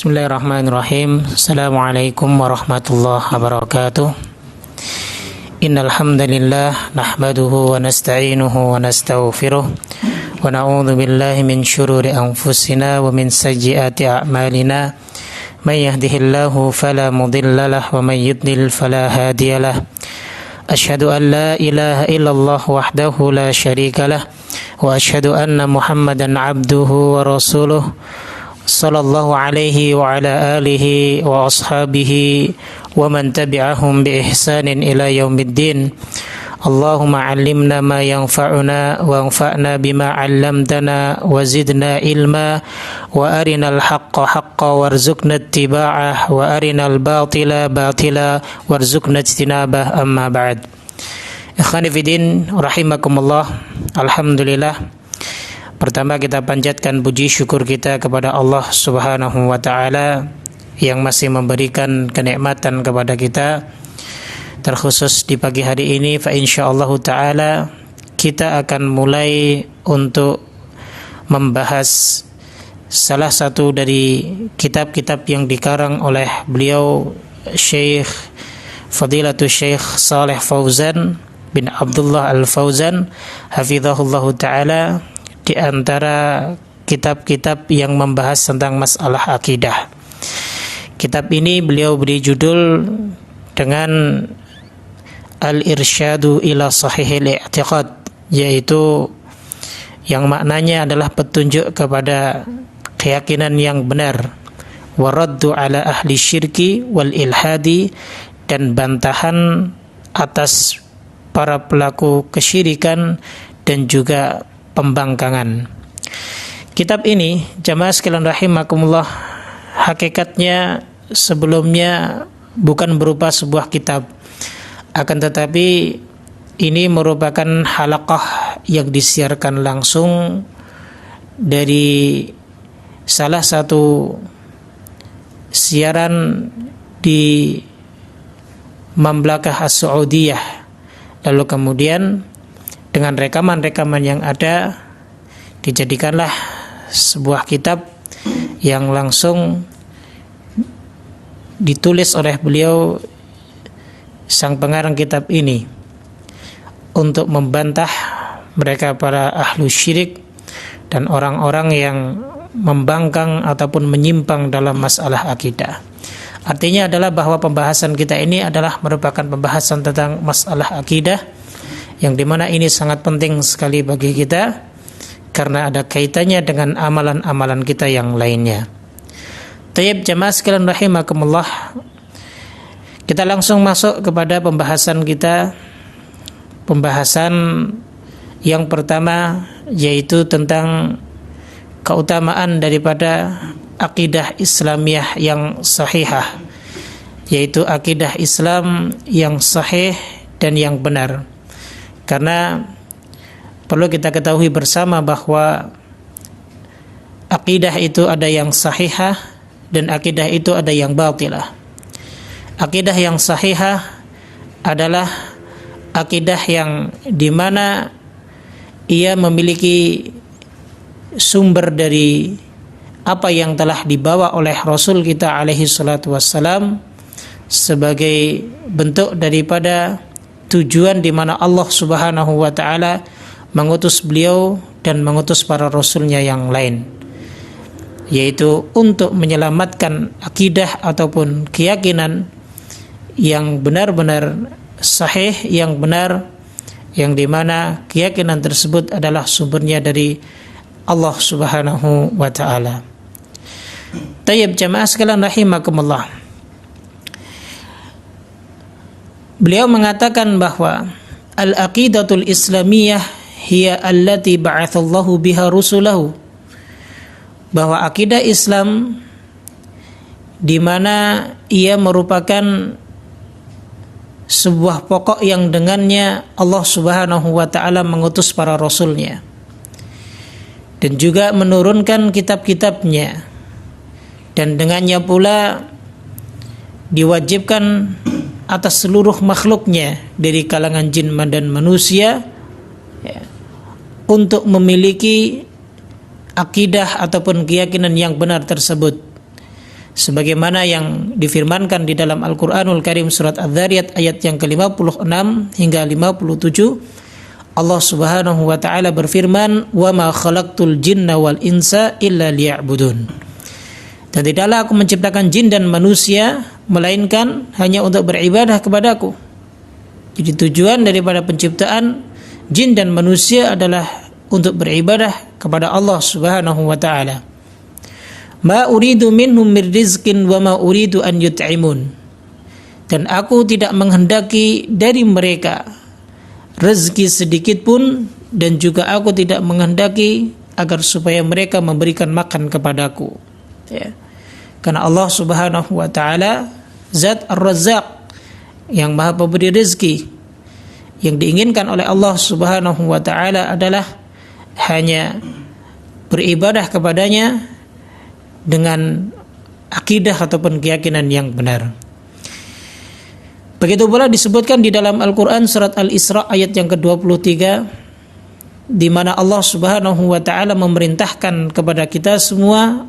Bismillahirrahmanirrahim. Assalamualaikum warahmatullahi wabarakatuh. Innal hamdalillah nahmaduhu wa nasta'inuhu wa nastaghfiruh wa na'udzu billahi min shururi anfusina wa min sayyiati a'malina. May yahdihillahu fala mudilla lahu wa may yudlil fala hadiyalah. Asyhadu an la ilaha illallah wahdahu la syarika lah wa asyhadu anna Muhammadan abduhu wa rasuluh. Sallallahu alaihi wa ala alihi wa ashabihi wa man tabi'ahum bi ihsanin ila yaumiddin. Allahumma 'allimna ma yanfa'una wa anfa'na bima 'allamtana wa zidna ilma wa arinal haqqa haqqan warzuqna ittiba'ah wa arinal batila batila warzuqna ijtinabah, amma ba'd. Ikhwani fillah rahimakumullah. Alhamdulillah, pertama kita panjatkan puji syukur kita kepada Allah Subhanahu wa taala yang masih memberikan kenikmatan kepada kita. Terkhusus di pagi hari ini, fa insyaallah taala kita akan mulai untuk membahas salah satu dari kitab-kitab yang dikarang oleh beliau Syekh Fadilatul Syekh Shalih Fauzan bin Abdullah Al-Fauzan hafizahullahu taala, di antara kitab-kitab yang membahas tentang masalah akidah. Kitab ini beliau beri judul dengan Al-Irsyadu ila Sahihil I'tiqad, yaitu yang maknanya adalah petunjuk kepada keyakinan yang benar, waraddu ala ahli syirki wal ilhadi, dan bantahan atas para pelaku kesyirikan dan juga pembangkangan. Kitab ini, jamaah sekalian rahimakumullah, hakikatnya sebelumnya bukan berupa sebuah kitab, akan tetapi ini merupakan halaqah yang disiarkan langsung dari salah satu siaran di Mamlakah As-Saudiyah. Lalu kemudian dengan rekaman-rekaman yang ada dijadikanlah sebuah kitab yang langsung ditulis oleh beliau, sang pengarang kitab ini, untuk membantah mereka para ahlu syirik dan orang-orang yang membangkang ataupun menyimpang dalam masalah akidah. Artinya adalah bahwa pembahasan kita ini adalah merupakan pembahasan tentang masalah akidah, yang dimana ini sangat penting sekali bagi kita karena ada kaitannya dengan amalan-amalan kita yang lainnya. Tayyib, jamaah sekalian rahimakumullah, kita langsung masuk kepada pembahasan kita. Pembahasan yang pertama yaitu tentang keutamaan daripada akidah Islamiyah yang sahihah, yaitu akidah Islam yang sahih dan yang benar. Karena perlu kita ketahui bersama bahwa akidah itu ada yang sahihah dan akidah itu ada yang batilah. Akidah yang sahihah adalah akidah yang dimana ia memiliki sumber dari apa yang telah dibawa oleh Rasul kita alaihi salatu wassalam sebagai bentuk daripada tujuan di mana Allah Subhanahu wa taala mengutus beliau dan mengutus para rasulnya yang lain, yaitu untuk menyelamatkan akidah ataupun keyakinan yang benar-benar sahih, yang benar, yang dimana keyakinan tersebut adalah sumbernya dari Allah Subhanahu wa ta'ala. Tayyib, jamaah sekalian rahimakumullah, beliau mengatakan bahwa al-aqidatul islamiyah hiya allati ba'athallahu biha rusulahu, bahwa akidah Islam di mana ia merupakan sebuah pokok yang dengannya Allah Subhanahu wa ta'ala mengutus para rasulnya dan juga menurunkan kitab-kitabnya, dan dengannya pula diwajibkan atas seluruh makhluknya dari kalangan jin dan manusia untuk memiliki akidah ataupun keyakinan yang benar tersebut, sebagaimana yang difirmankan di dalam Al-Qur'anul Karim surat Adz-Dzariyat ayat yang ke-56 hingga 57. Allah Subhanahu wa taala berfirman, "Wa ma khalaqtul jinna wal insa illa liya'budun." Dan tidaklah aku menciptakan jin dan manusia melainkan hanya untuk beribadah kepadaku. Jadi tujuan daripada penciptaan jin dan manusia adalah untuk beribadah kepada Allah Subhanahu wa taala. Ma uridu minhum mir rizqin wa ma uridu an yut'imun. Dan aku tidak menghendaki dari mereka rezeki sedikit pun, dan juga aku tidak menghendaki agar supaya mereka memberikan makan kepadaku. Ya. Karena Allah Subhanahu wa taala Zat Ar-Razzaq yang Maha Pemberi rezeki. Yang diinginkan oleh Allah Subhanahu wa taala adalah hanya beribadah kepadanya dengan akidah ataupun keyakinan yang benar. Begitu pula disebutkan di dalam Al-Quran surat Al-Isra ayat yang ke-23, di mana Allah Subhanahu wa taala memerintahkan kepada kita semua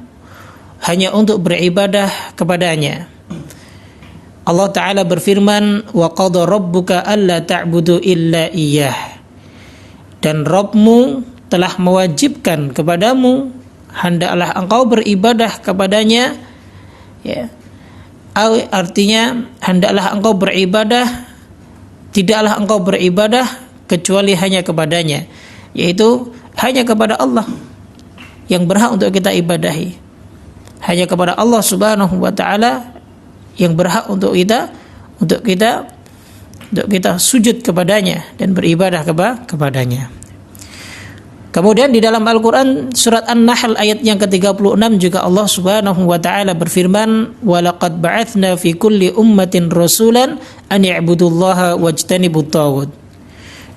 hanya untuk beribadah kepadanya. Allah taala berfirman, "Wa qada rabbuka alla ta'budu illa iyyah." Dan Rabbmu telah mewajibkan kepadamu hendaklah engkau beribadah kepadanya, ya. Artinya hendaklah engkau beribadah, tidaklah engkau beribadah kecuali hanya kepadanya, yaitu hanya kepada Allah yang berhak untuk kita ibadahi. Hanya kepada Allah Subhanahu wa taala yang berhak untuk kita sujud kepadanya dan beribadah kepadanya. Kemudian di dalam Al-Quran surat An-Nahl ayat yang ke-36 juga Allah Subhanahu wa taala berfirman, "Wa laqad ba'atsna fi kulli ummatin rasulan an ya'budullaha wajtanibut taghut."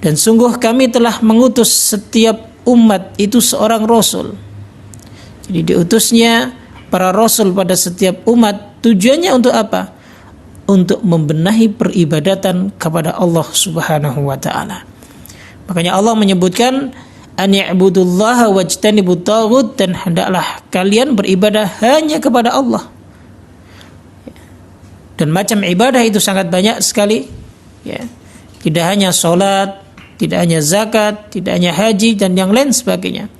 Dan sungguh kami telah mengutus setiap umat itu seorang rasul. Jadi diutusnya para rasul pada setiap umat tujuannya untuk apa? Untuk membenahi peribadatan kepada Allah Subhanahu wa taala. Makanya Allah menyebutkan an ya'budullaha wajtanibut taghut, dan hendaklah kalian beribadah hanya kepada Allah. Dan macam ibadah itu sangat banyak sekali, ya. Tidak hanya salat, tidak hanya zakat, tidak hanya haji dan yang lain sebagainya.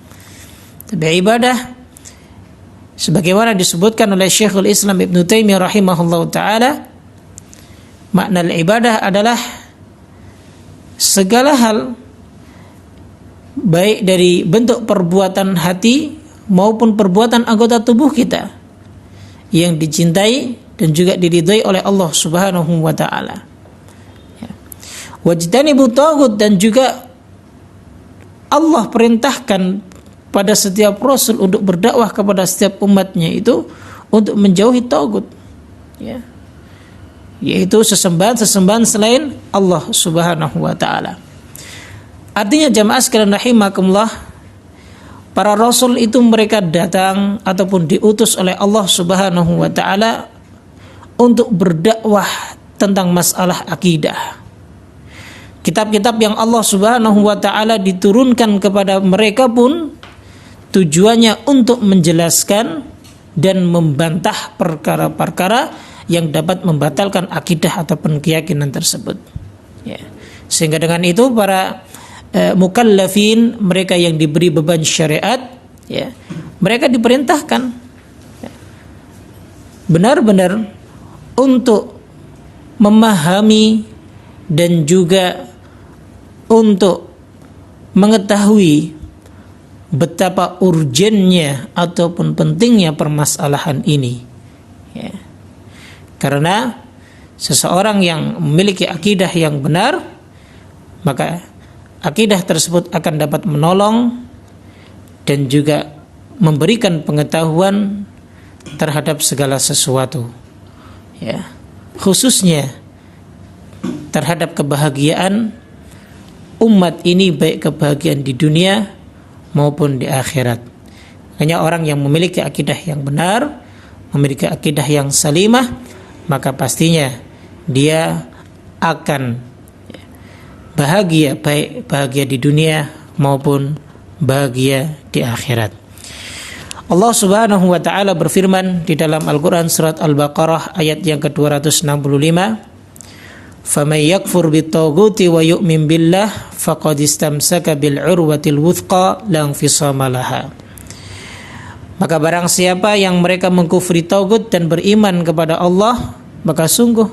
Tapi ibadah sebagaimana disebutkan oleh Syekhul Islam Ibnu Taimiyah rahimahullahu taala, makna ibadah adalah segala hal baik dari bentuk perbuatan hati maupun perbuatan anggota tubuh kita yang dicintai dan juga diridhai oleh Allah Subhanahu wa taala. Wajtanibut taghut, dan juga Allah perintahkan pada setiap rasul untuk berdakwah kepada setiap umatnya itu untuk menjauhi taghut, ya. Yaitu sesembahan selain Allah Subhanahu wa taala. Artinya jamaah sekalian rahimakumullah, para rasul itu mereka datang ataupun diutus oleh Allah Subhanahu wa taala untuk berdakwah tentang masalah akidah. Kitab-kitab yang Allah Subhanahu wa taala diturunkan kepada mereka pun tujuannya untuk menjelaskan dan membantah perkara-perkara yang dapat membatalkan akidah ataupun keyakinan tersebut, ya. Sehingga dengan itu para mukallafin, mereka yang diberi beban syariat, ya, mereka diperintahkan benar-benar untuk memahami dan juga untuk mengetahui betapa urgennya ataupun pentingnya permasalahan ini, ya. Karena seseorang yang memiliki akidah yang benar, maka akidah tersebut akan dapat menolong dan juga memberikan pengetahuan terhadap segala sesuatu, ya, khususnya terhadap kebahagiaan umat ini, baik kebahagiaan di dunia maupun di akhirat. Hanya orang yang memiliki akidah yang benar, memiliki akidah yang salimah, maka pastinya dia akan bahagia, baik bahagia di dunia maupun bahagia di akhirat. Allah Subhanahu wa taala berfirman di dalam Al-Qur'an surat Al-Baqarah ayat yang ke-265, "Faman yakfur bit-taghuti wa yu'min billah faqad istamsaka bil 'urwatil wuthqa la infisama laha." Maka barang siapa yang mereka mengkufri tagut dan beriman kepada Allah, maka sungguh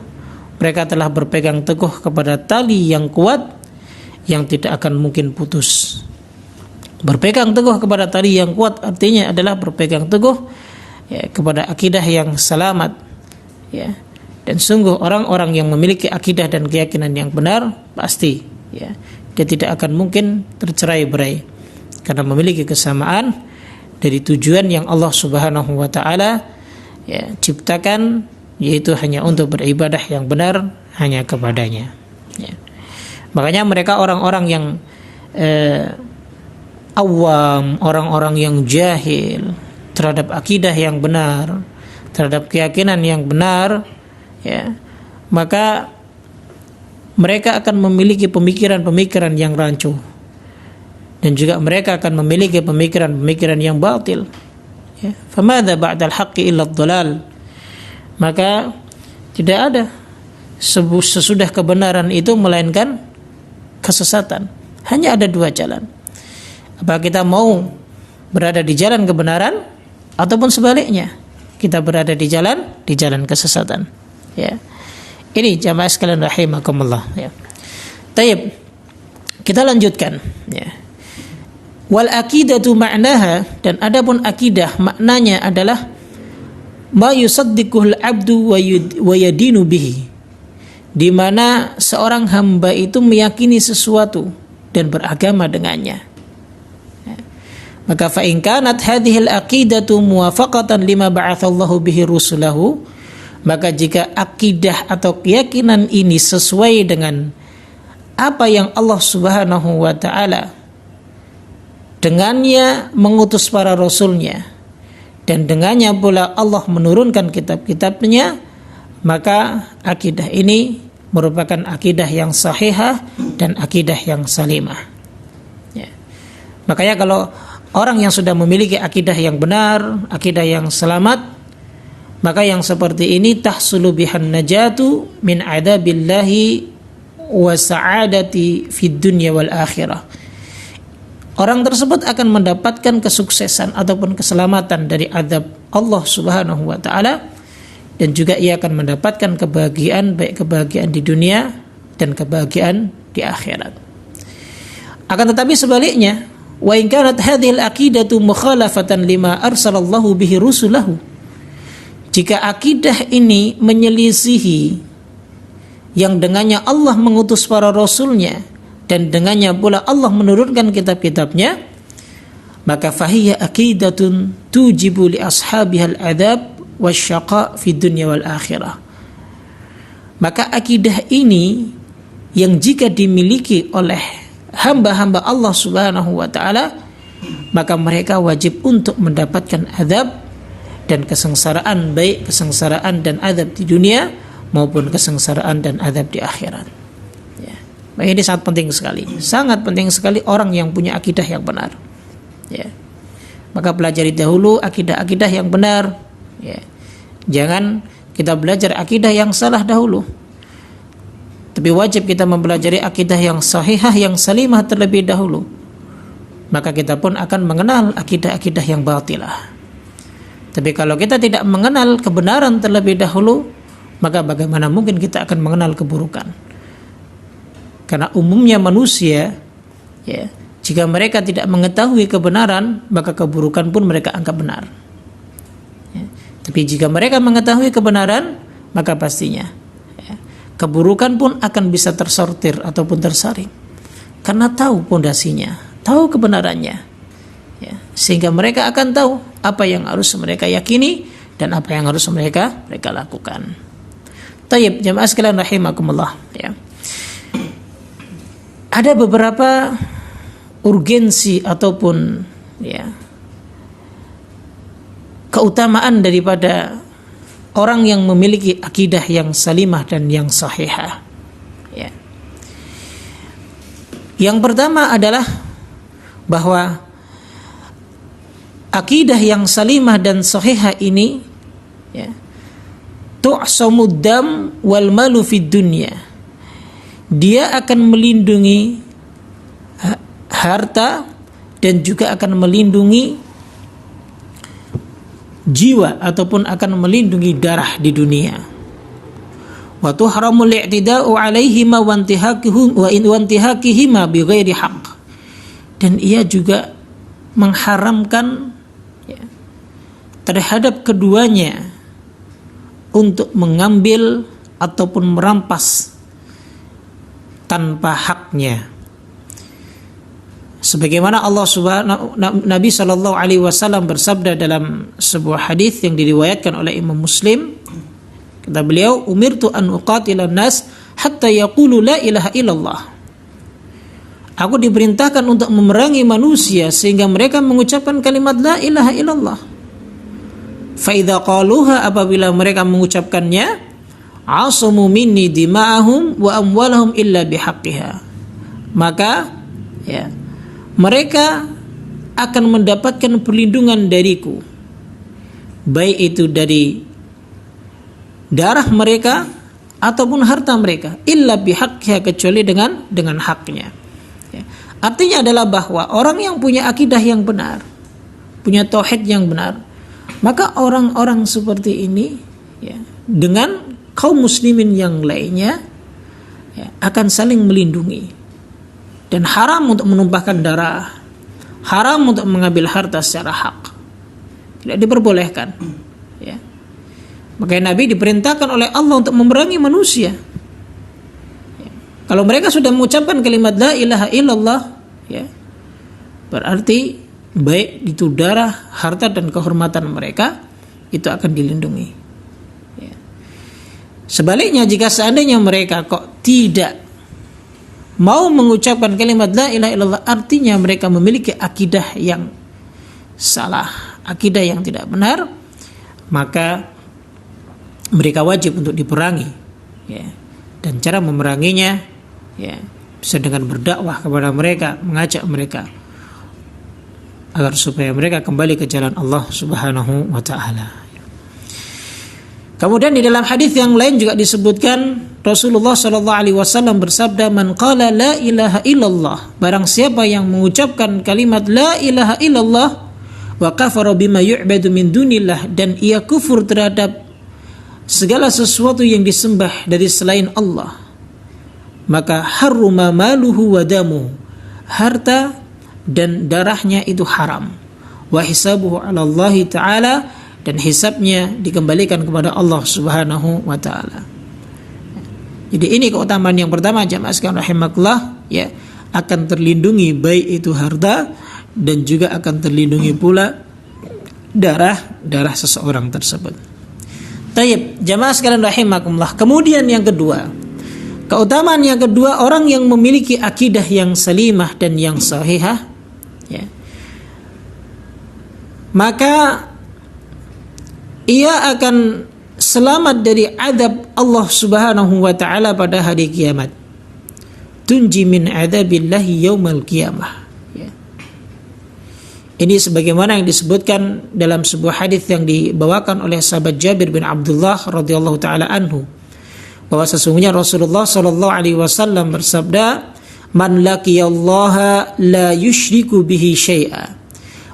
mereka telah berpegang teguh kepada tali yang kuat yang tidak akan mungkin putus. Berpegang teguh kepada tali yang kuat artinya adalah berpegang teguh kepada akidah yang selamat. Dan sungguh orang-orang yang memiliki akidah dan keyakinan yang benar pasti dia tidak akan mungkin tercerai-berai karena memiliki kesamaan dari tujuan yang Allah Subhanahu wa taala ciptakan, yaitu hanya untuk beribadah yang benar hanya kepadanya. Makanya mereka orang-orang yang awam, orang-orang yang jahil terhadap akidah yang benar, terhadap keyakinan yang benar, maka mereka akan memiliki pemikiran-pemikiran yang rancu, dan juga mereka akan memiliki pemikiran-pemikiran yang batil. Famadza ba'dal haqqi illa ad-dhalal. Maka tidak ada sesudah kebenaran itu melainkan kesesatan. Hanya ada dua jalan. Apa kita mau berada di jalan kebenaran ataupun sebaliknya kita berada di jalan kesesatan. Ini jamaah sekalian rahimakumullah. Taib, kita lanjutkan. Wal aqidatu ma'naha, dan adapun akidah maknanya adalah ma yusaddiquhul abdu wa yadinu bihi, di mana seorang hamba itu meyakini sesuatu dan beragama dengannya. Maka fa in kanat hadhil aqidatu muwafaqatan lima ba'atsallahu bihi rusulahu, maka jika akidah atau keyakinan ini sesuai dengan apa yang Allah Subhanahu wa taala dengannya mengutus para rasulnya, dan dengannya pula Allah menurunkan kitab-kitabnya, maka akidah ini merupakan akidah yang sahihah dan akidah yang salimah. Makanya kalau orang yang sudah memiliki akidah yang benar, akidah yang selamat, maka yang seperti ini tahsulu bihan najatu min adabillahi wa sa'adati fid dunya wal akhirah. Orang tersebut akan mendapatkan kesuksesan ataupun keselamatan dari azab Allah Subhanahu wa taala, dan juga ia akan mendapatkan kebahagiaan, baik kebahagiaan di dunia dan kebahagiaan di akhirat. Akan tetapi sebaliknya, wa in kanat hadhil aqidatu mukhalafatan lima arsalallahu bihi rusulahu, jika akidah ini menyelisihi yang dengannya Allah mengutus para rasulnya dan dengannya pula Allah menurunkan kitab-kitabnya, maka fahiya aqidatun tujibu li ashabihal adab wasyaqa fid dunya wal akhirah. Maka akidah ini yang jika dimiliki oleh hamba-hamba Allah Subhanahu wa taala, maka mereka wajib untuk mendapatkan azab dan kesengsaraan, baik kesengsaraan dan azab di dunia maupun kesengsaraan dan azab di akhirat. Maka ini sangat penting sekali orang yang punya akidah yang benar. Maka pelajari dahulu akidah-akidah yang benar. Jangan kita belajar akidah yang salah dahulu, tapi wajib kita mempelajari akidah yang sahihah, yang salimah terlebih dahulu. Maka kita pun akan mengenal akidah-akidah yang batilah. Tapi kalau kita tidak mengenal kebenaran terlebih dahulu, maka bagaimana mungkin kita akan mengenal keburukan? Karena umumnya manusia, jika mereka tidak mengetahui kebenaran, maka keburukan pun mereka anggap benar. Tapi jika mereka mengetahui kebenaran, maka pastinya keburukan pun akan bisa tersortir ataupun tersaring, karena tahu pondasinya, tahu kebenarannya, sehingga mereka akan tahu apa yang harus mereka yakini dan apa yang harus mereka lakukan. Tayyib, jamaah sekalian rahimakumullah. Ada beberapa urgensi ataupun keutamaan daripada orang yang memiliki akidah yang salimah dan yang sahihah. Yang pertama adalah bahwa akidah yang salimah dan sahihah ini, ya, tu'samud dam wal malu fid dunya, dia akan melindungi harta dan juga akan melindungi jiwa ataupun akan melindungi darah di dunia. Wa tuhramul i'tida'u 'alaihima wa intihakihima bighairi haqq, dan ia juga mengharamkan, ya, terhadap keduanya untuk mengambil ataupun merampas tanpa haknya. Sebagaimana Nabi Shallallahu Alaihi Wasallam bersabda dalam sebuah hadis yang diriwayatkan oleh Imam Muslim, kata beliau, umirtu an uqatilan nas hatta yaqulu la ilaha illallah. Aku diperintahkan untuk memerangi manusia sehingga mereka mengucapkan kalimat la ilaha illallah. Fa idza qaluha, apabila mereka mengucapkannya, asamu minni dima'ahum wa amwalahum illa bihaqqiha, maka, ya, mereka akan mendapatkan perlindungan dariku, baik itu dari darah mereka ataupun harta mereka, illa bihaqqiha, kecuali dengan haknya. Ya. Artinya adalah bahwa orang yang punya akidah yang benar, punya tauhid yang benar, maka orang-orang seperti ini, ya, dengan kaum muslimin yang lainnya, ya, akan saling melindungi. Dan haram untuk menumpahkan darah, haram untuk mengambil harta secara hak, tidak diperbolehkan, ya. Makanya Nabi diperintahkan oleh Allah untuk memerangi manusia, ya. Kalau mereka sudah mengucapkan kalimat la ilaha illallah, ya, berarti baik itu darah, harta dan kehormatan mereka itu akan dilindungi, ya. Sebaliknya, jika seandainya mereka kok tidak mau mengucapkan kalimat la ilaha illallah, artinya mereka memiliki akidah yang salah, akidah yang tidak benar, maka mereka wajib untuk diperangi, ya. Dan cara memeranginya, ya, bisa dengan berdakwah kepada mereka, mengajak mereka agar supaya mereka kembali ke jalan Allah Subhanahu wa taala. Kemudian di dalam hadis yang lain juga disebutkan, Rasulullah sallallahu alaihi wasallam bersabda, "Man qala la ilaha illallah," barang siapa yang mengucapkan kalimat la ilaha illallah, wa kafara bima yu'badu min dunillah, dan ia kufur terhadap segala sesuatu yang disembah dari selain Allah, maka harruma maluhu wa damuhu, harta dan darahnya itu haram, wa hisabuhu 'ala Allah taala, dan hisabnya dikembalikan kepada Allah Subhanahu wa taala. Jadi ini keutamaan yang pertama, jamaah sekalian rahimakumullah, ya, akan terlindungi baik itu harta dan juga akan terlindungi pula darah seseorang tersebut. Tayyib, jamaah sekalian rahimakumullah. Kemudian yang kedua, keutamaan yang kedua, orang yang memiliki akidah yang salimah dan yang sahihah, ya, maka ia akan selamat dari azab Allah Subhanahu wa taala pada hari kiamat. Tunji min adzabillahi yaumal qiyamah, ya. Ini sebagaimana yang disebutkan dalam sebuah hadis yang dibawakan oleh sahabat Jabir bin Abdullah radhiyallahu taala anhu, bahwa sesungguhnya Rasulullah sallallahu alaihi wasallam bersabda, "Man laqiyallaha la yusyriku bihi syai'a."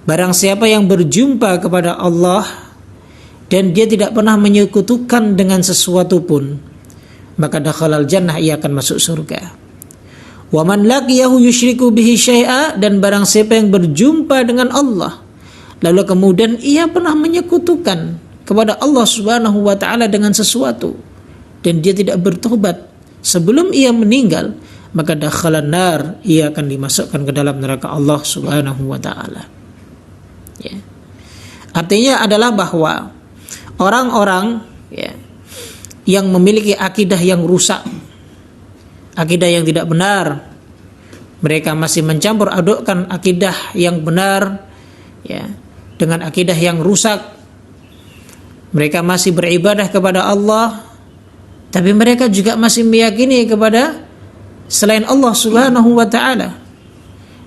Barang siapa yang berjumpa kepada Allah dan dia tidak pernah menyekutukan dengan sesuatu pun, maka dakhalal jannah, ia akan masuk surga. Wa man laqiyahu yusyriku bihi syai'a, dan barang siapa yang berjumpa dengan Allah lalu kemudian ia pernah menyekutukan kepada Allah Subhanahu wa taala dengan sesuatu dan dia tidak bertobat sebelum ia meninggal, maka dakhalan nar, ia akan dimasukkan ke dalam neraka Allah Subhanahu wa taala. Ya. Artinya adalah bahwa orang-orang, ya, yang memiliki akidah yang rusak, akidah yang tidak benar, mereka masih mencampur adukkan akidah yang benar, ya, dengan akidah yang rusak. Mereka masih beribadah kepada Allah, tapi mereka juga masih meyakini kepada selain Allah Subhanahu wa taala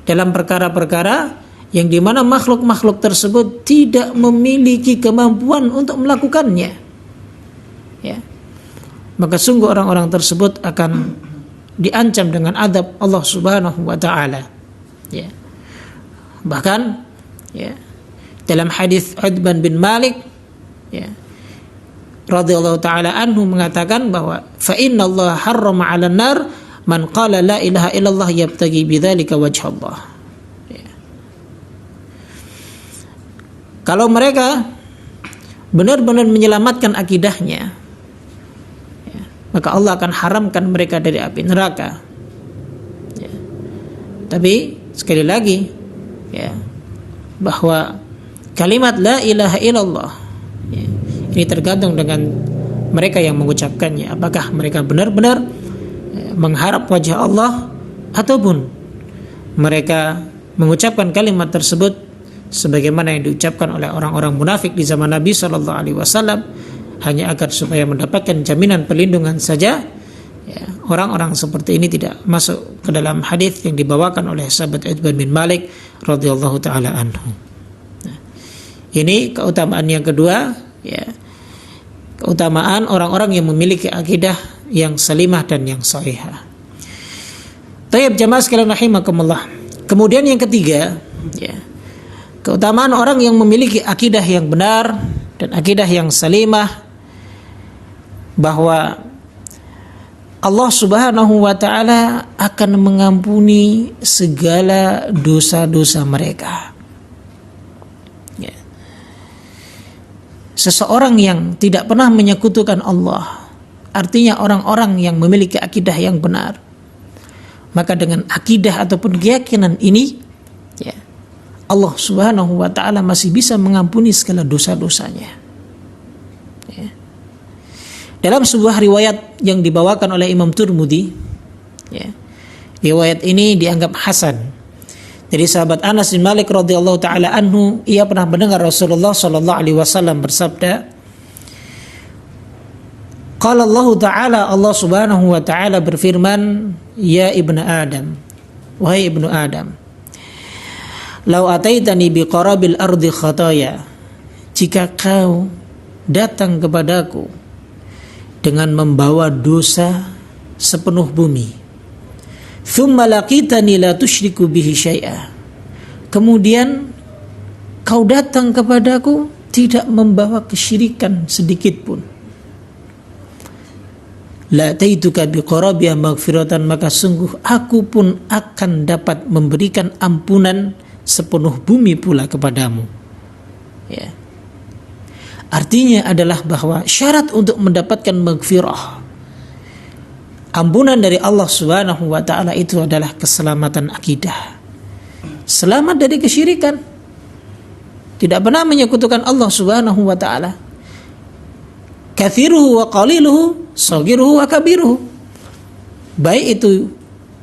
dalam perkara-perkara yang dimana makhluk-makhluk tersebut tidak memiliki kemampuan untuk melakukannya, ya, maka sungguh orang-orang tersebut akan diancam dengan adab Allah Subhanahu wa taala. Ya. Bahkan, ya, dalam hadis Uthman bin Malik, ya, radhiyallahu taala anhu mengatakan bahwa fa inna Allah harrama 'alan nar man qala la ilaha illallah yabtaghi bidzalika wajha Allah. Ya. Kalau mereka benar-benar menyelamatkan akidahnya, ya, maka Allah akan haramkan mereka dari api neraka. Ya. Tapi sekali lagi, ya, bahwa kalimat la ilaha illallah, ya, ini tergantung dengan mereka yang mengucapkannya. Apakah mereka benar-benar mengharap wajah Allah, ataupun mereka mengucapkan kalimat tersebut sebagaimana yang diucapkan oleh orang-orang munafik di zaman Nabi sallallahu alaihi wasallam, hanya agar supaya mendapatkan jaminan perlindungan saja. Ya, orang-orang seperti ini tidak masuk ke dalam hadis yang dibawakan oleh sahabat Uthman bin Malik radhiyallahu taala anhu. Nah, ini keutamaan yang kedua, ya, keutamaan orang-orang yang memiliki akidah yang salimah dan yang sahihah. Tayyib jamaah sekalian rahimakumullah. Kemudian yang ketiga, ya, keutamaan orang yang memiliki akidah yang benar dan akidah yang salimah, bahwa Allah Subhanahu wa taala akan mengampuni segala dosa-dosa mereka. Ya. Seseorang yang tidak pernah menyekutukan Allah, artinya orang-orang yang memiliki akidah yang benar, maka dengan akidah ataupun keyakinan ini, ya, Allah Subhanahu wa taala masih bisa mengampuni segala dosa-dosanya. Ya. Dalam sebuah riwayat yang dibawakan oleh Imam Tirmidzi, ya, riwayat ini dianggap hasan, dari sahabat Anas bin Malik radhiyallahu taala anhu, ia pernah mendengar Rasulullah sallallahu alaihi wasallam bersabda, qala Allah taala, Allah Subhanahu wa taala berfirman, ya ibnu Adam, wahai ibnu Adam, lau ataitani biqarabil ardi khataya, jika kau datang kepadaku dengan membawa dosa sepenuh bumi, thumma laqitani la tusyriku bihi syai'a, kemudian kau datang kepadaku tidak membawa kesyirikan sedikit pun, la taituka biqarabiha maghfiratan, maka sungguh aku pun akan dapat memberikan ampunan sepenuh bumi pula kepadamu. Ya. Artinya adalah bahwa syarat untuk mendapatkan maghfirah, ampunan dari Allah Subhanahu wa taala, itu adalah keselamatan akidah, selamat dari kesyirikan, tidak pernah menyekutukan Allah Subhanahu wa taala, kathiruhu wa qaliluhu, saghiruhu wa kabiruhu, baik itu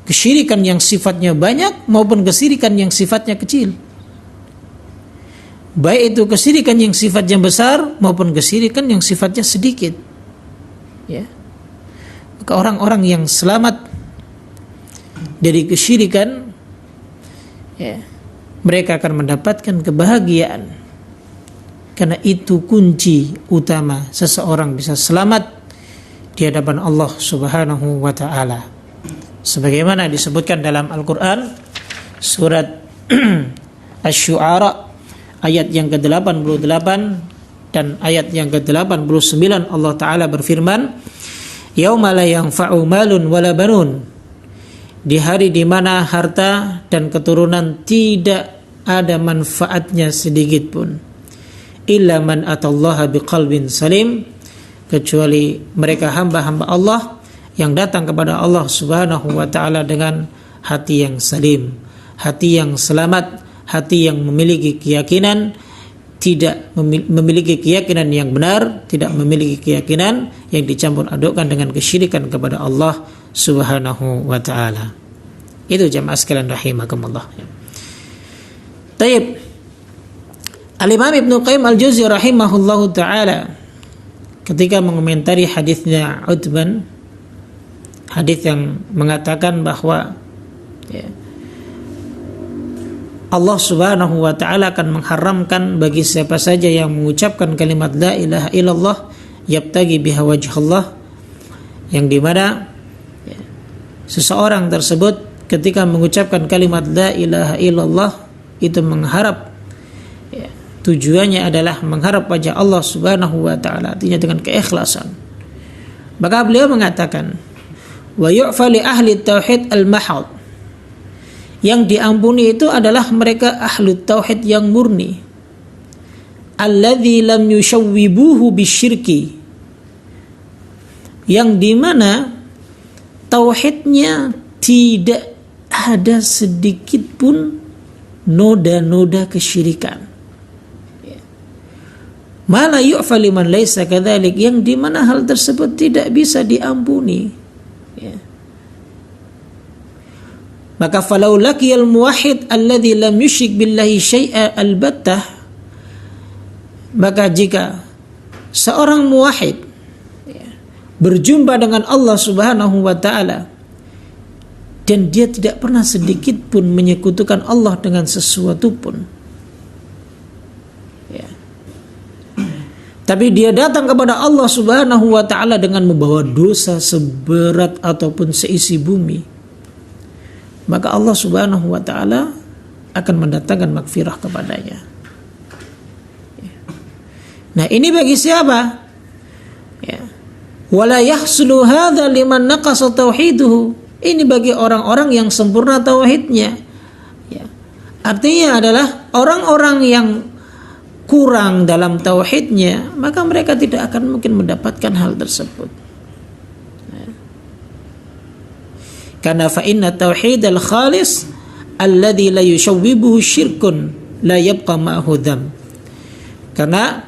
kesyirikan yang sifatnya banyak maupun kesyirikan yang sifatnya kecil, baik itu kesyirikan yang sifatnya besar maupun kesyirikan yang sifatnya sedikit. Ya. Maka orang-orang yang selamat dari kesyirikan, ya, mereka akan mendapatkan kebahagiaan, karena itu kunci utama seseorang bisa selamat di hadapan Allah Subhanahu wa taala. Sebagaimana disebutkan dalam Al-Qur'an surat Asy-Syu'ara ayat yang ke-88 dan ayat yang ke-89, Allah taala berfirman, yauma la yanfa'u malun wala banun, di hari di mana harta dan keturunan tidak ada manfaatnya sedikit pun, illa man atallaha biqalbin salim, kecuali mereka hamba-hamba Allah yang datang kepada Allah Subhanahu wa taala dengan hati yang salim, hati yang selamat, hati yang memiliki keyakinan, tidak memiliki keyakinan yang benar, tidak memiliki keyakinan yang dicampur adukkan dengan kesyirikan kepada Allah Subhanahu wa taala. Itu jamaah sekalian rahimakumullah. Taib. Al-Imam Ibnu Qayyim Al-Jauziyah rahimahullahu taala ketika mengomentari hadisnya Uthman, hadis yang mengatakan bahwa, ya, Allah Subhanahu wa taala akan mengharamkan bagi siapa saja yang mengucapkan kalimat la ilaha illallah yabtagi biha wajhallah, yang dimana seseorang tersebut ketika mengucapkan kalimat la ilaha illallah itu mengharap, tujuannya adalah mengharap wajah Allah Subhanahu wa taala, artinya dengan keikhlasan. Maka beliau mengatakan, wa yu'fa li ahli tauhid al-mahad, yang diampuni itu adalah mereka ahli tauhid yang murni, alladzi lam yushawwibuhu bisyirki, yang dimana tauhidnya tidak ada sedikit pun noda-noda kesyirikan. Mala yu'fa liman laisa kadzalik, yang dimana hal tersebut tidak bisa diampuni. Maka falau laqiyal muwahhid alladzi lam yusyrik billahi syai'a albattah, maka jika seorang muwahhid berjumpa dengan Allah Subhanahu wa taala dan dia tidak pernah sedikit pun menyekutukan Allah dengan sesuatu pun, tapi dia datang kepada Allah Subhanahu wa taala dengan membawa dosa seberat ataupun seisi bumi, maka Allah Subhanahu wa taala akan mendatangkan maghfirah kepadanya. Nah, ini bagi siapa? Wala yahsulu hadza liman naqasa tauhiduhu. Ini bagi orang-orang yang sempurna tauhidnya. Artinya adalah orang-orang yang kurang dalam tauhidnya, maka mereka tidak akan mungkin mendapatkan hal tersebut. Karena fa inna tauhidal khalis alladzi la yushawwibuhu syirkun la yabqa ma'hu dzam. Karena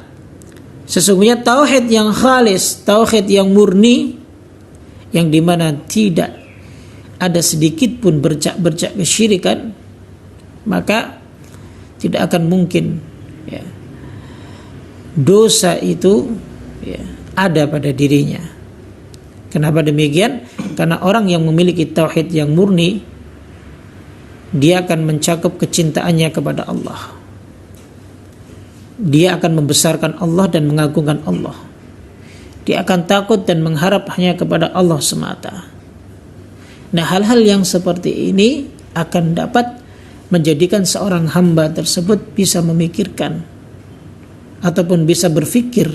sesungguhnya tauhid yang khalis, tauhid yang murni, yang dimana tidak ada sedikit pun bercak-bercak kesyirikan, maka tidak akan mungkin dosa itu ada pada dirinya. Kenapa demikian? Karena orang yang memiliki tauhid yang murni, dia akan mencakup kecintaannya kepada Allah. Dia akan membesarkan Allah dan mengagungkan Allah. Dia akan takut dan mengharap hanya kepada Allah semata. Nah, hal-hal yang seperti ini akan dapat menjadikan seorang hamba tersebut bisa memikirkan ataupun bisa berpikir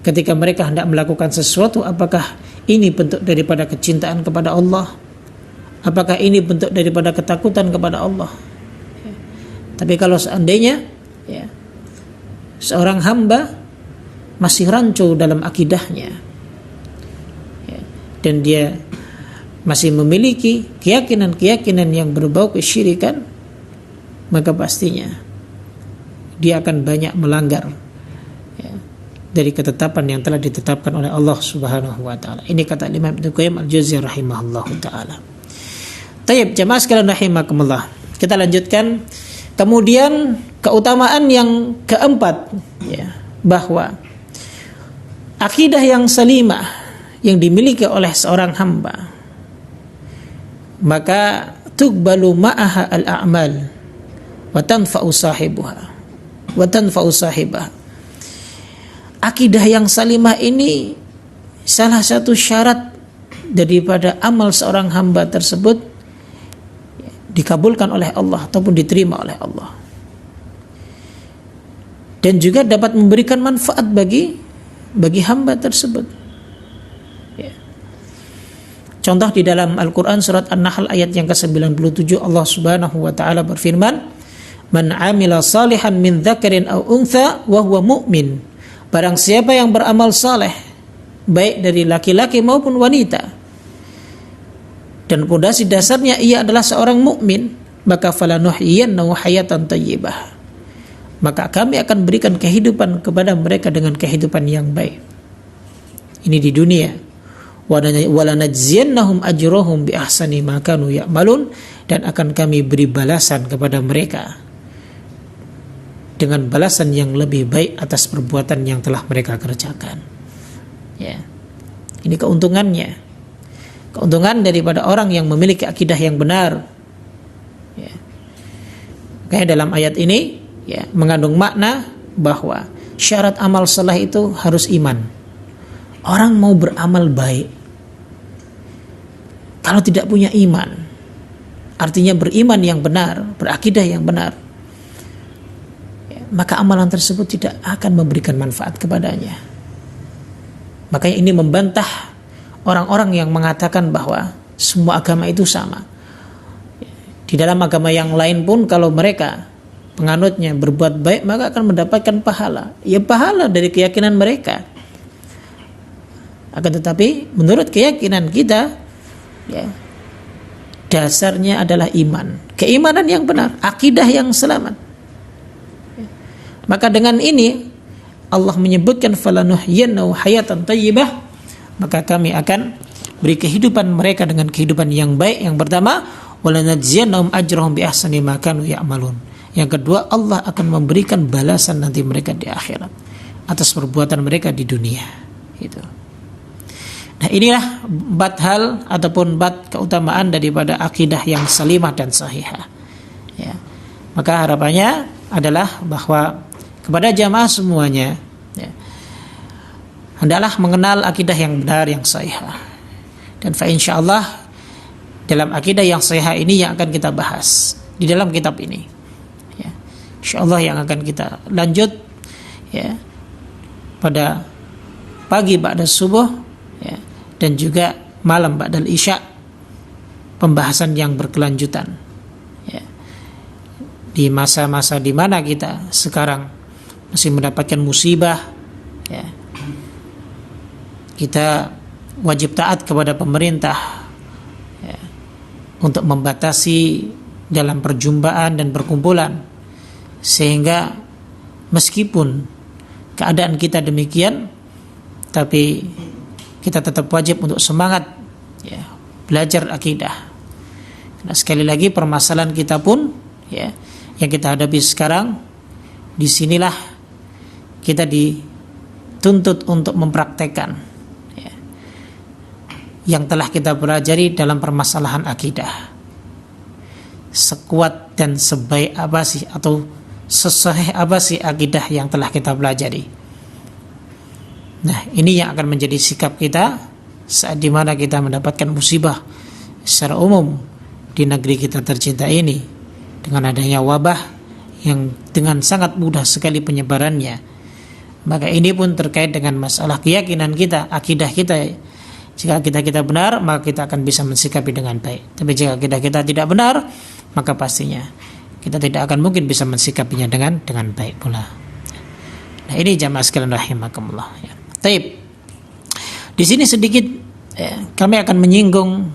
ketika mereka hendak melakukan sesuatu, apakah ini bentuk daripada kecintaan kepada Allah, apakah ini bentuk daripada ketakutan kepada Allah. Tapi kalau seandainya seorang hamba masih rancu dalam akidahnya, dan dia masih memiliki keyakinan-keyakinan yang berbau kesyirikan, maka pastinya dia akan banyak melanggar dari ketetapan yang telah ditetapkan oleh Allah Subhanahu wa taala. Ini kata Imam Ibnu Qayyim al-Jauziyah rahimahullahu taala. Tayyib, jamaah sekalian rahimakumullah. Kita lanjutkan. Kemudian keutamaan yang keempat, bahwa akidah yang salimah yang dimiliki oleh seorang hamba, maka tuqbalu ma'aha al-a'mal wa tanfa'u sahibaha. Akidah yang salimah ini salah satu syarat daripada amal seorang hamba tersebut dikabulkan oleh Allah ataupun diterima oleh Allah, dan juga dapat memberikan manfaat bagi hamba tersebut. Contoh di dalam Al-Quran surat An-Nahl ayat yang ke-97, Allah Subhanahu wa taala berfirman, "Man 'amila salihan min dzakarin aw untha wa huwa mu'min." Barang siapa yang beramal saleh baik dari laki-laki maupun wanita, dan pondasi dasarnya ia adalah seorang mukmin, maka falanuhyiyannahu hayatan thayyibah, maka kami akan berikan kehidupan kepada mereka dengan kehidupan yang baik. Ini di dunia. Walanajziyannahum ajrahum bi ahsani ma kanu ya'malun, dan akan kami beri balasan kepada mereka dengan balasan yang lebih baik atas perbuatan yang telah mereka kerjakan. Ini keuntungannya. Keuntungan daripada orang yang memiliki akidah yang benar. Makanya dalam ayat ini ya mengandung makna bahwa syarat amal saleh itu harus iman. Orang mau beramal baik kalau tidak punya iman, artinya beriman yang benar, berakidah yang benar, ya, maka amalan tersebut tidak akan memberikan manfaat kepadanya. Makanya ini membantah orang-orang yang mengatakan bahwa semua agama itu sama. Di dalam agama yang lain pun kalau mereka penganutnya berbuat baik maka akan mendapatkan pahala. Ya pahala dari keyakinan mereka. Akan tetapi menurut keyakinan kita ya, dasarnya adalah iman. Keimanan yang benar, akidah yang selamat. Ya. Maka dengan ini Allah menyebutkan falanuhyiyannahu hayatan thayyibah, maka kami akan beri kehidupan mereka dengan kehidupan yang baik. Yang pertama, walanajziyannahum ajrahum bi ahsani ma kanu ya'malun. Yang kedua, Allah akan memberikan balasan nanti mereka di akhirat atas perbuatan mereka di dunia. Itu. Nah, inilah empat hal ataupun empat keutamaan daripada akidah yang salimah dan sahihah. Ya. Maka harapannya adalah bahwa kepada jamaah semuanya, ya, hendaklah mengenal akidah yang benar yang sahihah. Dan fa insyaallah dalam akidah yang sahihah ini yang akan kita bahas di dalam kitab ini. Ya. Insyaallah yang akan kita lanjut ya pada pagi ba'da subuh ya, dan juga malam ba'dal isya, pembahasan yang berkelanjutan ya. Di masa-masa di mana kita sekarang masih mendapatkan musibah ya, kita wajib taat kepada pemerintah ya, untuk membatasi dalam perjumpaan dan perkumpulan, sehingga meskipun keadaan kita demikian, tapi kita tetap wajib untuk semangat ya, belajar akidah. Karena sekali lagi permasalahan kita pun ya, yang kita hadapi sekarang, disinilah kita dituntut untuk mempraktekkan ya, yang telah kita pelajari dalam permasalahan akidah. Sekuat dan sebaik apa sih atau sesahih apa sih akidah yang telah kita pelajari. Nah, ini yang akan menjadi sikap kita saat dimana kita mendapatkan musibah secara umum di negeri kita tercinta ini, dengan adanya wabah yang dengan sangat mudah sekali penyebarannya. Maka ini pun terkait dengan masalah keyakinan kita, akidah kita. Jika kita benar, maka kita akan bisa mensikapi dengan baik. Tapi jika kita tidak benar, maka pastinya kita tidak akan mungkin bisa mensikapinya dengan baik pula. Nah, ini jamaah sekalian rahimakumullah ya. Taib. Di sini sedikit kami akan menyinggung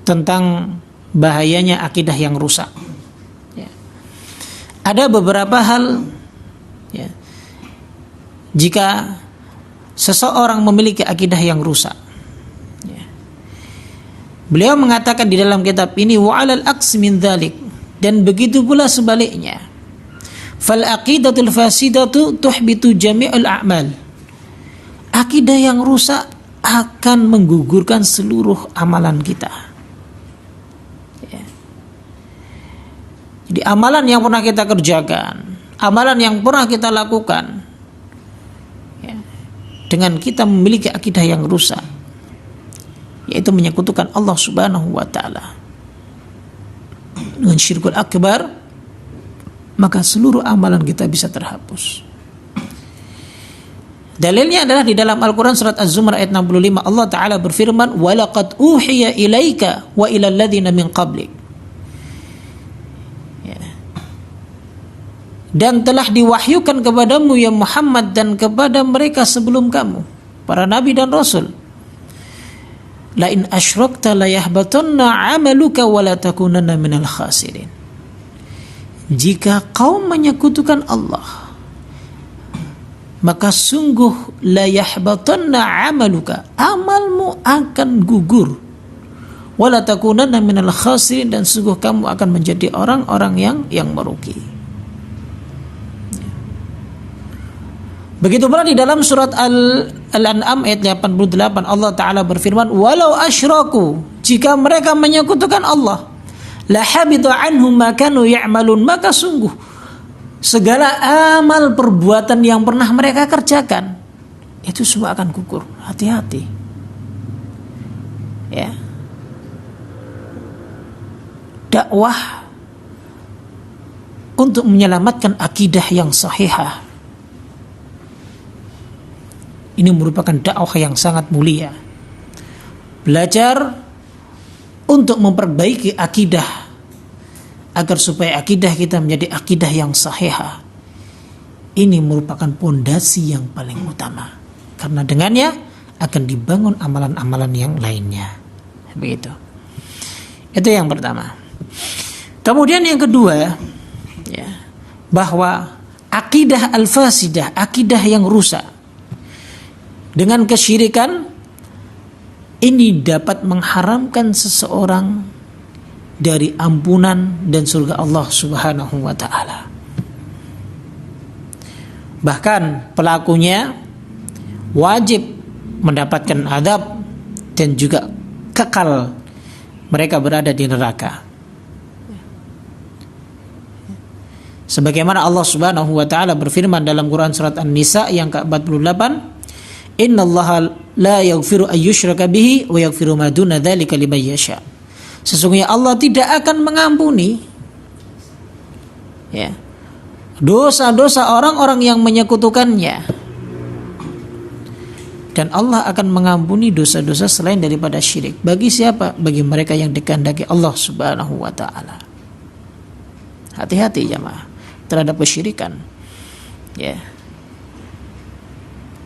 tentang bahayanya akidah yang rusak. Ya. Ada beberapa hal ya, jika seseorang memiliki akidah yang rusak. Ya. Beliau mengatakan di dalam kitab ini wa 'alal aks min dzalik, dan begitu pula sebaliknya. Fal aqidatul fasidatu tuhbitu jami'ul a'mal. Akidah yang rusak akan menggugurkan seluruh amalan kita. Ya. Jadi amalan yang pernah kita kerjakan, amalan yang pernah kita lakukan, ya, dengan kita memiliki akidah yang rusak, yaitu menyekutukan Allah Subhanahu wa Ta'ala dengan syirkul akbar, maka seluruh amalan kita bisa terhapus. Dalilnya adalah di dalam Al-Quran surat Az-Zumar ayat 65, Allah Ta'ala berfirman, وَلَقَدْ أُوحِيَ إِلَيْكَ وَإِلَى الَّذِينَ مِنْ قَبْلِكَ. Ya. Dan telah diwahyukan kepadamu ya Muhammad dan kepada mereka sebelum kamu, para nabi dan rasul. La in asyrakta la yahbatanna 'amaluka wa la takunanna minal khasirin. Jika kau menyekutukan Allah, maka sungguh la yahbatanna 'amaluka, amalmu akan gugur, wa la takunanna minal khasirin, dan sungguh kamu akan menjadi orang-orang yang merugi. Begitu pula di dalam surat Al-An'am ayat 88, Allah Ta'ala berfirman, walau asyraku, jika mereka menyekutukan Allah, la habita anhum ma kanu ya'malun, maka sungguh segala amal perbuatan yang pernah mereka kerjakan itu semua akan gugur. Hati-hati. Ya. Dakwah untuk menyelamatkan akidah yang sahihah ini merupakan dakwah yang sangat mulia. Belajar untuk memperbaiki akidah agar supaya akidah kita menjadi akidah yang sahihah. Ini merupakan pondasi yang paling utama. Karena dengannya akan dibangun amalan-amalan yang lainnya. Begitu. Itu yang pertama. Kemudian yang kedua, ya, bahwa akidah al-fasidah, akidah yang rusak dengan kesyirikan ini dapat mengharamkan seseorang dari ampunan dan surga Allah Subhanahu wa taala. Bahkan pelakunya wajib mendapatkan azab dan juga kekal mereka berada di neraka. Sebagaimana Allah Subhanahu wa taala berfirman dalam Quran surat An-Nisa yang ke-48, "Innallaha la yaghfiru ayyushraka bihi wa yaghfiru ma duna dzalika liman yasha." Sesungguhnya Allah tidak akan mengampuni, ya, dosa-dosa orang-orang yang menyekutukannya. Dan Allah akan mengampuni dosa-dosa selain daripada syirik. Bagi siapa? Bagi mereka yang dikehendaki Allah Subhanahu wa taala. Hati-hati jamaah terhadap kesyirikan. Ya.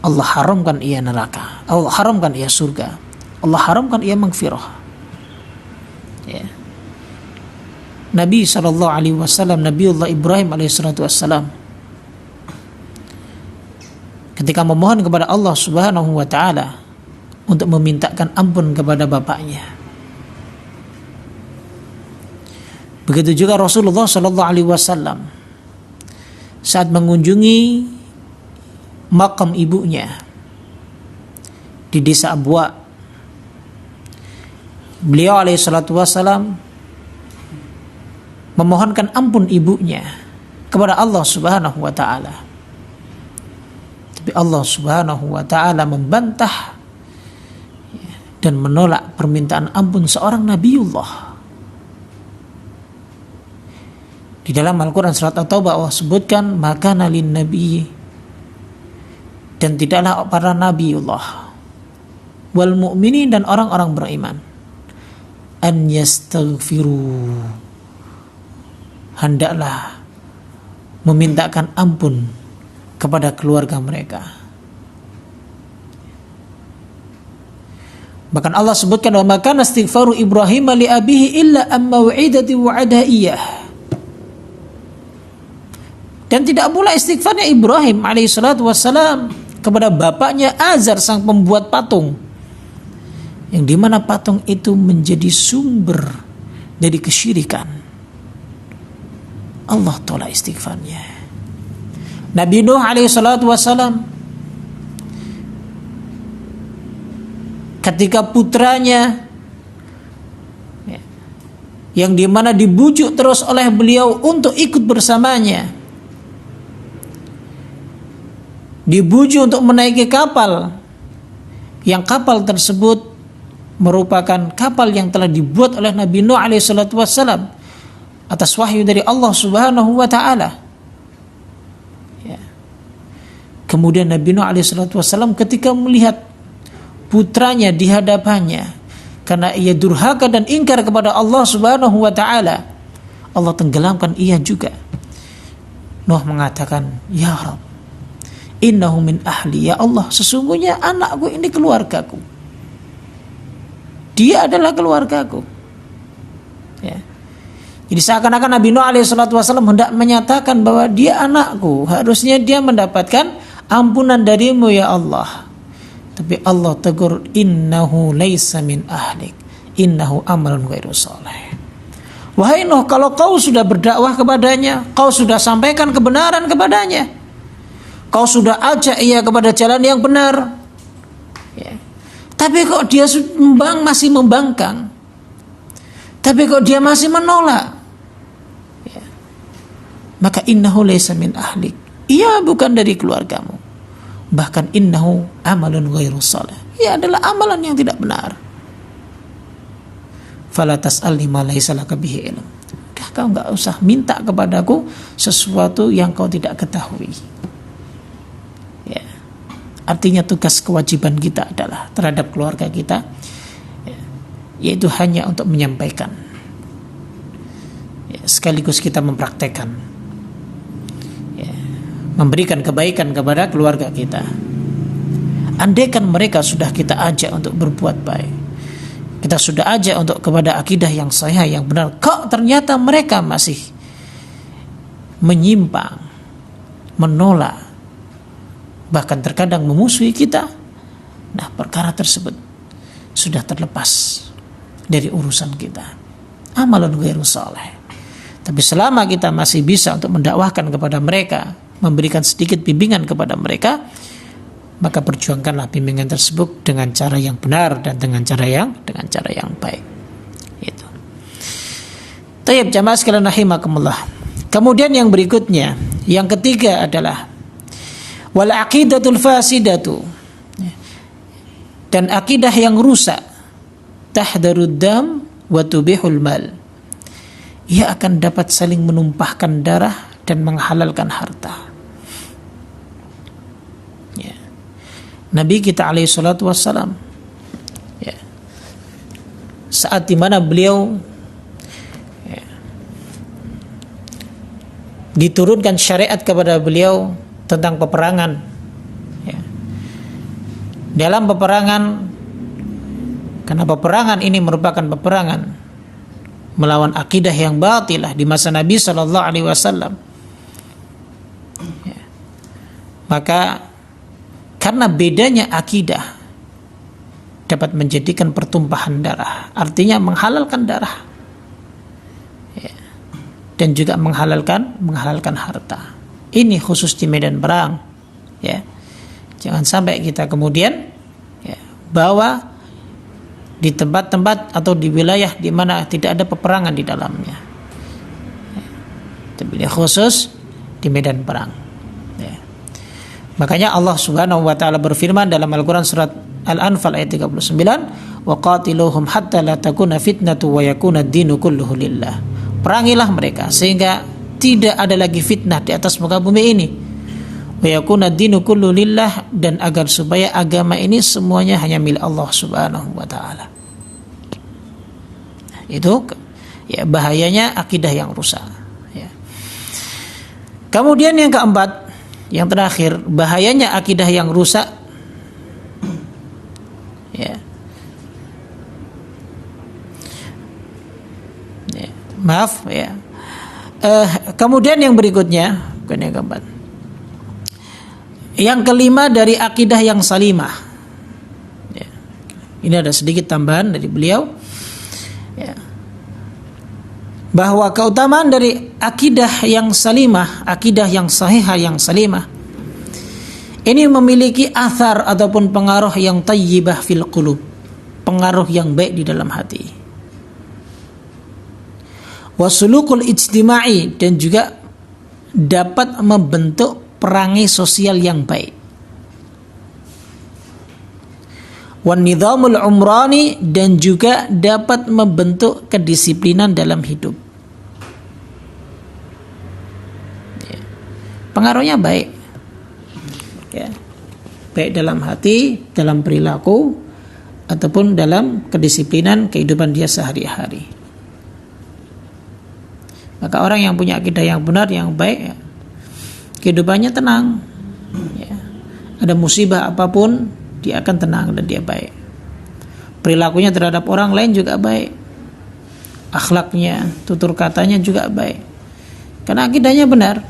Allah haramkan ia neraka. Allah haramkan ia surga. Allah haramkan ia maghfirah. Ya. Nabi SAW, Nabiullah Ibrahim alaihissalam, ketika memohon kepada Allah Subhanahu wa taala untuk memintakan ampun kepada bapaknya. Begitu juga Rasulullah SAW saat mengunjungi makam ibunya di desa Abwa. Beliau alaihissalatu wassalam memohonkan ampun ibunya kepada Allah Subhanahu wa taala. Tapi Allah Subhanahu wa taala membantah dan menolak permintaan ampun seorang nabiullah. Di dalam Al-Quran surat At-Taubah Allah sebutkan, maka nalin nabi, dan tidaklah para nabiullah wal mu'minin, dan orang-orang beriman, an yastaghfiru, hendaklah memintakan ampun kepada keluarga mereka. Bahkan Allah sebutkan, wa maka istighfaru Ibrahim li abihi illa amma wa'idati wa'ada iyah. Dan tidak pula istighfarnya Ibrahim alaihissalatu wassalam kepada bapaknya Azar, sang pembuat patung, yang dimana patung itu menjadi sumber dari kesyirikan. Allah tolak istighfarnya. Nabi Nuh alaihissalatu wassalam ketika putranya yang dimana dibujuk terus oleh beliau untuk ikut bersamanya, dibujuk untuk menaiki kapal, yang kapal tersebut merupakan kapal yang telah dibuat oleh Nabi Nuh alaihissalatu wassalam atas wahyu dari Allah Subhanahu wa taala. Ya. Kemudian Nabi Nuh alaihissalatu wassalam ketika melihat putranya di hadapannya, karena ia durhaka dan ingkar kepada Allah Subhanahu wa taala, Allah tenggelamkan ia juga. Nuh mengatakan, ya Rabb, innahu min ahli, ya Allah, sesungguhnya anakku ini keluargaku, dia adalah keluargaku. Ya. Jadi seakan-akan Nabi Nuh alaihissalatu wassalam hendak menyatakan bahwa dia anakku, harusnya dia mendapatkan ampunan darimu ya Allah. Tapi Allah tegur, innahu laisa min ahlik, innahu amalun ghairu salih. Wahai Nuh, kalau kau sudah berdakwah kepadanya, kau sudah sampaikan kebenaran kepadanya, kau sudah ajak ia kepada jalan yang benar, ya, tapi kok dia masih membangkang, Tapi kok dia masih menolak, ya, maka innahu laysa min ahlik, ia bukan dari keluargamu, bahkan innahu amalun ghairu salih, ia adalah amalan yang tidak benar. Fala tas'alni ma laysa laka bihi ilm, kau enggak usah minta kepadaku sesuatu yang kau tidak ketahui. Ya. Artinya tugas kewajiban kita adalah terhadap keluarga kita, yaitu hanya untuk menyampaikan, ya, sekaligus kita mempraktekkan, ya, memberikan kebaikan kepada keluarga kita. Andaikan mereka sudah kita ajak untuk berbuat baik, kita sudah ajak untuk kepada akidah yang sahih, yang benar, kok ternyata mereka masih menyimpang, menolak, bahkan terkadang memusuhi kita, nah perkara tersebut sudah terlepas dari urusan kita, amalan ghairu salih. Tapi selama kita masih bisa untuk mendakwahkan kepada mereka, memberikan sedikit bimbingan kepada mereka, maka perjuangkanlah bimbingan tersebut dengan cara yang benar dan dengan cara yang baik. Itu. Tayyib jamaah sekalian rahimakumullah. Kemudian yang berikutnya, yang ketiga adalah wal aqidatul fasidatu, dan akidah yang rusak, tahdarud dam wa tubihul mal, ia akan dapat saling menumpahkan darah dan menghalalkan harta. Ya. Nabi kita alaihi salatu wassalam, ya, saat dimana beliau, ya, diturunkan syariat kepada beliau tentang peperangan, ya. Dalam peperangan, karena peperangan ini merupakan peperangan melawan akidah yang batilah di masa Nabi sallallahu alaihi wasallam. Ya. Maka karena bedanya akidah dapat menjadikan pertumpahan darah, artinya menghalalkan darah, ya, dan juga menghalalkan harta. Ini khusus di medan perang, ya. Jangan sampai kita kemudian, ya, bawa di tempat-tempat atau di wilayah di mana tidak ada peperangan di dalamnya, ya. Tapi khusus di medan perang, ya. Makanya Allah Subhanahu wa taala berfirman dalam Al-Qur'an surat Al-Anfal ayat 39, wa qatiluhum hatta la takuna fitnatu wa yakuna ad-dinu kulluhu lillah. Perangilah mereka sehingga tidak ada lagi fitnah di atas muka bumi ini, wa yakuna ad-dinu kulluhu lillah, dan agar supaya agama ini semuanya hanya milik Allah Subhanahu wa taala. Itu, ya, bahayanya akidah yang rusak, ya. Kemudian yang keempat, yang terakhir, bahayanya akidah yang rusak, ya. Ya, maaf, ya. Kemudian yang berikutnya, bukan yang keempat, yang kelima dari akidah yang salimah, ya. Ini ada sedikit tambahan dari beliau, ya, bahwa keutamaan dari akidah yang salimah, akidah yang sahihah yang salimah, ini memiliki athar ataupun pengaruh yang tayyibah fil qulub, pengaruh yang baik di dalam hati. Wasulukul ijtima'i, dan juga dapat membentuk perangai sosial yang baik. Wan nizamul umrani, dan juga dapat membentuk kedisiplinan dalam hidup. Ya. Pengaruhnya baik, ya, baik dalam hati, dalam perilaku, ataupun dalam kedisiplinan kehidupan dia sehari-hari. Maka orang yang punya akidah yang benar, yang baik, ya, kehidupannya tenang, ya. Ada musibah apapun, dia akan tenang dan dia baik. Perilakunya terhadap orang lain juga baik, akhlaknya, tutur katanya juga baik, karena akidahnya benar.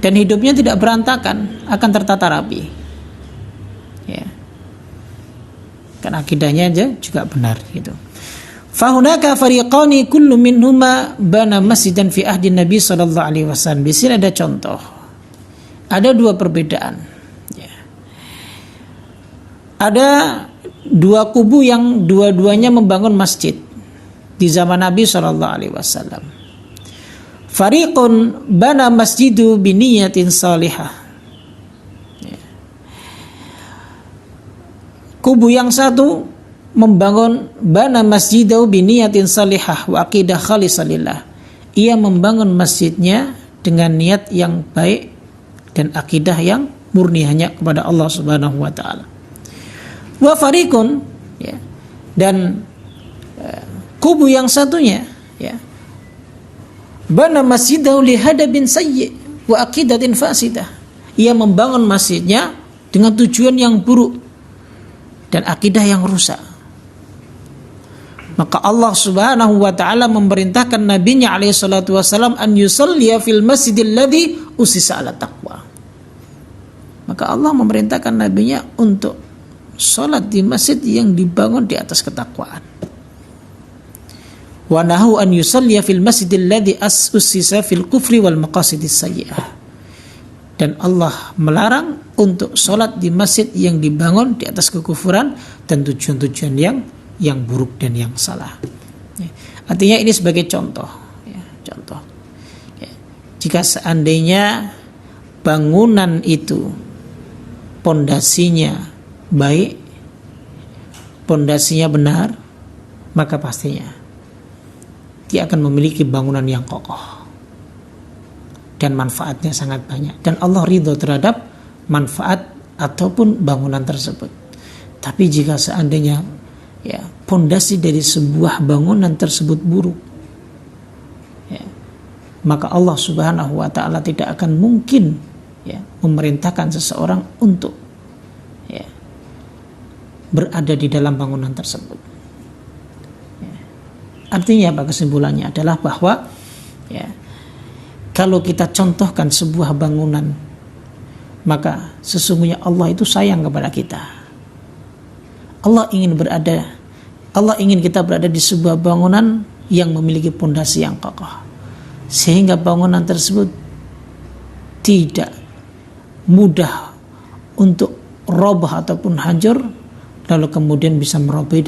Dan hidupnya tidak berantakan, akan tertata rapi, ya, karena akidahnya aja juga benar, gitu. Fahunaka fariqani kullu minhuma bana masjidan fi ahdi Nabi sallallahu alaihi wasallam. Di sini ada contoh. Ada dua perbedaan, ya. Ada dua kubu yang dua-duanya membangun masjid. di zaman Nabi sallallahu alaihi wasallam. Fariqun bana masjidu biniyatin salihah. Kubu yang satu membangun bana masjidu biniyatin salihah wa aqidah khalisalillah. Ia membangun masjidnya dengan niat yang baik dan akidah yang murni hanya kepada Allah Subhanahu wa taala. Wa fariqun, ya, dan kubu yang satunya, ya, bana masjidahu li hadabin sayyi wa aqidatin fasidah. Ia membangun masjidnya dengan tujuan yang buruk dan akidah yang rusak. Maka Allah Subhanahu wa taala memerintahkan nabinya alaihi salatu wasallam an yusalliya fil masjidil ladzi usisa ala taqwa. Maka Allah memerintahkan nabinya untuk salat di masjid yang dibangun di atas ketakwaan. Wa nahu an yusalliya fil masjidil ladzi usisa fil kufri wal maqasidis sayyi'ah. Dan Allah melarang untuk salat di masjid yang dibangun di atas kekufuran dan tujuan-tujuan yang buruk dan yang salah. Artinya ini sebagai contoh, ya, contoh. Ya. Jika seandainya bangunan itu pondasinya baik, pondasinya benar, maka pastinya dia akan memiliki bangunan yang kokoh dan manfaatnya sangat banyak. Dan Allah ridho terhadap manfaat ataupun bangunan tersebut. Tapi jika seandainya, ya, pondasi dari sebuah bangunan tersebut buruk, ya, maka Allah Subhanahu wa taala tidak akan mungkin, ya, memerintahkan seseorang untuk, ya, berada di dalam bangunan tersebut. Ya. Artinya apa? Kesimpulannya adalah bahwa, ya, kalau kita contohkan sebuah bangunan, maka sesungguhnya Allah itu sayang kepada kita. Allah ingin kita berada di sebuah bangunan yang memiliki pondasi yang kokoh, sehingga bangunan tersebut tidak mudah untuk roboh ataupun hancur, lalu kemudian bisa merobohi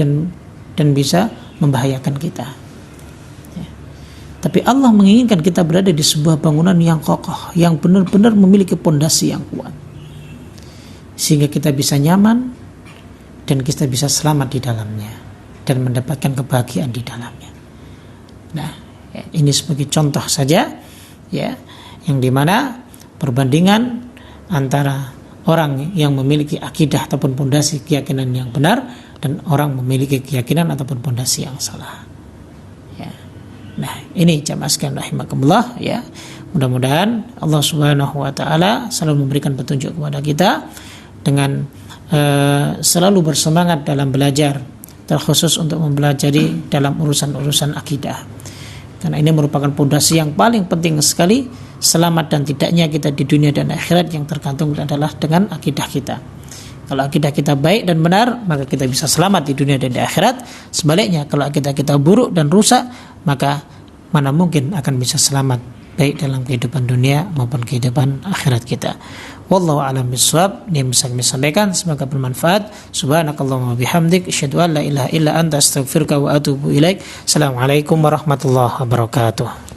dan bisa membahayakan kita. Ya. Tapi Allah menginginkan kita berada di sebuah bangunan yang kokoh, yang benar-benar memiliki pondasi yang kuat, sehingga kita bisa nyaman dan kita bisa selamat di dalamnya dan mendapatkan kebahagiaan di dalamnya. Nah, ya, ini sebagai contoh saja, ya, yang dimana perbandingan antara orang yang memiliki akidah ataupun pondasi keyakinan yang benar dan orang memiliki keyakinan ataupun pondasi yang salah. Ya. Nah, ini jamaah sekalian rahimakumullah, ya. Mudah-mudahan Allah Subhanahu wa taala selalu memberikan petunjuk kepada kita dengan selalu bersemangat dalam belajar, terkhusus untuk mempelajari dalam urusan-urusan akidah. Karena ini merupakan pondasi yang paling penting sekali. Selamat dan tidaknya kita di dunia dan akhirat yang tergantung adalah dengan akidah kita. Kalau akidah kita baik dan benar, maka kita bisa selamat di dunia dan di akhirat. Sebaliknya, kalau akidah kita buruk dan rusak, maka mana mungkin akan bisa selamat baik dalam kehidupan dunia maupun kehidupan akhirat kita. Wallahu a'lam bishawab. Ini bisa kami sampaikan, semoga bermanfaat. Subhanakallahumma bihamdik, asyhadu an la ilaha illa anta, astaghfiruka wa atubu ilaik. Assalamualaikum warahmatullahi wabarakatuh.